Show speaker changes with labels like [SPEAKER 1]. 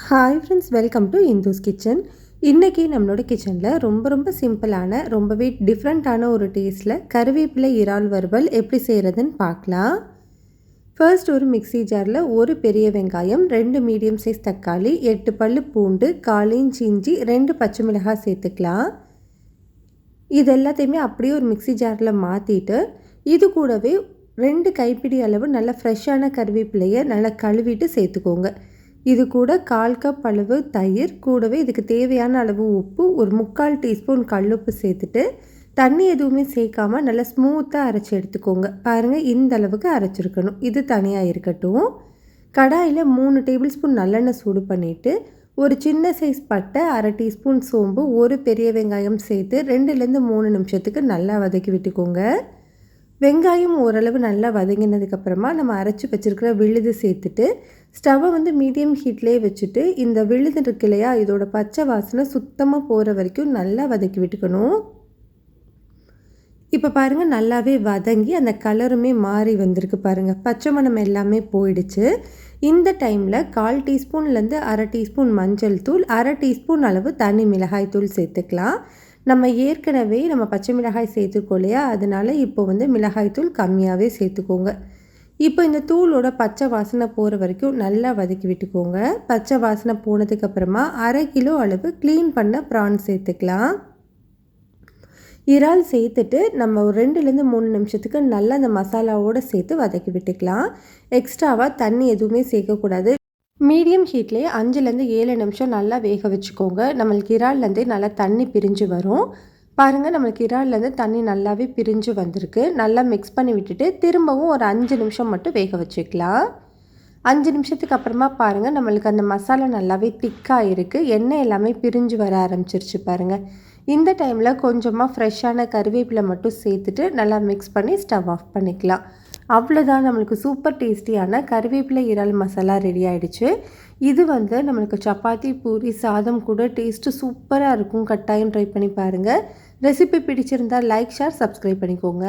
[SPEAKER 1] Hi friends, welcome to Indhu's kitchen. இன்றைக்கி நம்மளோட கிச்சனில் ரொம்ப சிம்பிளான ரொம்பவே டிஃப்ரெண்ட்டான ஒரு டேஸ்ட்டில் கருவேப்பிலை இறால் வறுவல் எப்படி செய்கிறதுன்னு பார்க்கலாம். ஃபர்ஸ்ட் ஒரு மிக்ஸி ஜாரில் ஒரு பெரிய வெங்காயம், 2 மீடியம் சைஸ் தக்காளி, 8 பல்லு பூண்டு, 1/4 இன்ச் இஞ்சி, 2 பச்சை மிளகாய் சேர்த்துக்கலாம். இது எல்லாத்தையுமே அப்படியே ஒரு மிக்ஸி ஜாரில் மாற்றிட்டு இது கூடவே 2 கைப்பிடி அளவு நல்ல ஃப்ரெஷ்ஷான கருவேப்பிலையை நல்லா கழுவிட்டு சேர்த்துக்கோங்க. இது கூட 1/4 கப் அளவு தயிர், கூடவே இதுக்கு தேவையான அளவு உப்பு, ஒரு 3/4 டீஸ்பூன் கல்லுப்பு சேர்த்துட்டு தண்ணி எதுவுமே சேர்க்காமல் நல்லா ஸ்மூத்தாக அரைச்சி எடுத்துக்கோங்க. பாருங்கள், இந்த அளவுக்கு அரைச்சிருக்கணும். இது தனியாக இருக்கட்டும். கடாயில் 3 டேபிள் ஸ்பூன் நல்லெண்ணெய் சூடு பண்ணிவிட்டு ஒரு சின்ன சைஸ் பட்டை, 1/2 டீஸ்பூன் சோம்பு, ஒரு பெரிய வெங்காயம் சேர்த்து 2லேருந்து 3 நிமிஷத்துக்கு நல்லா வதக்கி விட்டுக்கோங்க. வெங்காயம் ஓரளவு நல்லா வதங்கினதுக்கப்புறமா நம்ம அரைச்சி வச்சுருக்கிற விழுது சேர்த்துட்டு ஸ்டவ்வை மீடியம் ஹீட்லேயே வச்சுட்டு இந்த விழுது இருக்கு இல்லையா, இதோட பச்சை வாசனை சுத்தமாக போகிற வரைக்கும் நல்லா வதக்கி விட்டுக்கணும். இப்போ பாருங்கள், நல்லாவே வதங்கி அந்த கலருமே மாறி வந்திருக்கு பாருங்கள். பச்சை மணம் எல்லாமே போயிடுச்சு. இந்த டைமில் 1/4 டீஸ்பூன்லேருந்து 1/2 டீஸ்பூன் மஞ்சள் தூள், 1/2 டீஸ்பூன் அளவு தனி மிளகாய் தூள் சேர்த்துக்கலாம். நம்ம ஏற்கனவே பச்சை மிளகாய் சேர்த்துக்கோ இல்லையா, அதனால் இப்போ மிளகாய்த்தூள் கம்மியாகவே சேர்த்துக்கோங்க. இப்போ இந்த தூளோட பச்சை வாசனை போகிற வரைக்கும் நல்லா வதக்கி விட்டுக்கோங்க. பச்சை வாசனை போனதுக்கப்புறமா 1/2 கிலோ அளவு க்ளீன் பண்ண ப்ரான் சேர்த்துக்கலாம். இறால் சேர்த்துட்டு நம்ம ஒரு 2லேருந்து 3 நிமிஷத்துக்கு நல்லா அந்த மசாலாவோடு சேர்த்து வதக்கி விட்டுக்கலாம். எக்ஸ்ட்ராவாக தண்ணி எதுவுமே சேர்க்கக்கூடாது. மீடியம் ஹீட்லேயே 5லேருந்து 7 நிமிஷம் நல்லா வேக வச்சுக்கோங்க. நம்மளுக்கு இறால்லேருந்தே நல்லா தண்ணி பிரிஞ்சு வரும். பாருங்கள், நம்மளுக்கு இறால்லேருந்து தண்ணி நல்லாவே பிரிஞ்சு வந்திருக்கு. நல்லா மிக்ஸ் பண்ணி விட்டுட்டு திரும்பவும் ஒரு 5 நிமிஷம் மட்டும் வேக வச்சுக்கலாம். 5 நிமிஷத்துக்கு அப்புறமா பாருங்கள், நம்மளுக்கு அந்த மசாலா நல்லாவே திக்காக இருக்குது. எண்ணெய் எல்லாமே பிரிஞ்சு வர ஆரம்பிச்சிருச்சு பாருங்கள். இந்த டைமில் கொஞ்சமாக ஃப்ரெஷ்ஷான கருவேப்பிலை மட்டும் சேர்த்துட்டு நல்லா மிக்ஸ் பண்ணி ஸ்டவ் ஆஃப் பண்ணிக்கலாம். அவ்வளோதான், நம்மளுக்கு சூப்பர் டேஸ்டியான கருவேப்பிலை இறால் மசாலா ரெடி ஆகிடுச்சு. இது நம்மளுக்கு சப்பாத்தி, பூரி, சாதம் கூட டேஸ்ட்டு சூப்பராக இருக்கும். கட்டாயம் ட்ரை பண்ணி பாருங்கள். ரெசிபி பிடிச்சிருந்தால் லைக், ஷேர், சப்ஸ்கிரைப் பண்ணிக்கோங்க.